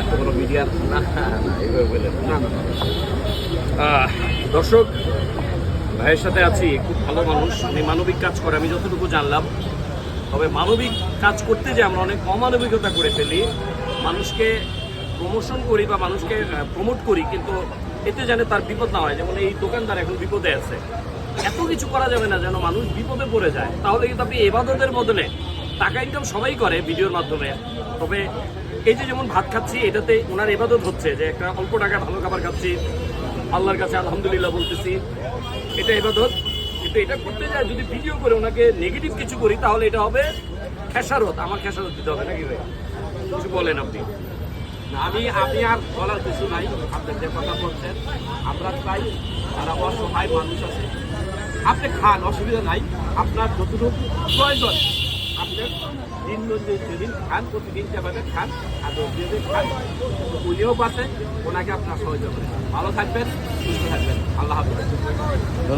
এত বড় মিডিয়ার না এইভাবে বললেন না না দর্শক ভাইয়ের সাথে আছি, খুব ভালো মানুষ, উনি মানবিক কাজ করে আমি যতটুকু জানলাম। তবে মানবিক কাজ করতে যে আমরা অনেক অমানবিকতা করে ফেলি, মানুষকে প্রমোশন করি বা মানুষকে প্রমোট করি, কিন্তু এতে যেন তার বিপদ না হয়। যেমন এই দোকানদার এখন বিপদে আছে, এত কিছু করা যাবে না যেন মানুষ বিপদে পড়ে যায়। তাহলে কিন্তু আপনি ইবাদতের বদলে টাকা ইনকাম সবাই করে ভিডিওর মাধ্যমে। তবে এই যে যেমন ভাত খাচ্ছি, এটাতে ওনার ইবাদত হচ্ছে যে একটা অল্প টাকায় ভালো খাবার খাচ্ছি, আল্লাহর কাছে আলহামদুলিল্লাহ বলতেছি, এটা ইবাদত। কিন্তু এটা করতে যায় যদি ভিডিও করে ওনাকে নেগেটিভ কিছু করি, তাহলে এটা হবে খেসারত। আমার খেসারত দিতে হবে নাকি ভাই? কিছু বলেন আপনি। আমি আর বলার কিছু নাই। আপনি যে কথা বলছেন, আমরা চাই যারা অসহায় মানুষ আছে আপনি খান, অসুবিধা নাই। আপনার যতটুকু প্রয়োজন আপনি যেদিন খান, প্রতিদিন যেভাবে খান আর যেদিন খান উনিও বাঁচে, ওনাকে আপনার সহযোগিতা করেন। ভালো থাকবেন, সুস্থ থাকবেন। আল্লাহ হাফেজ।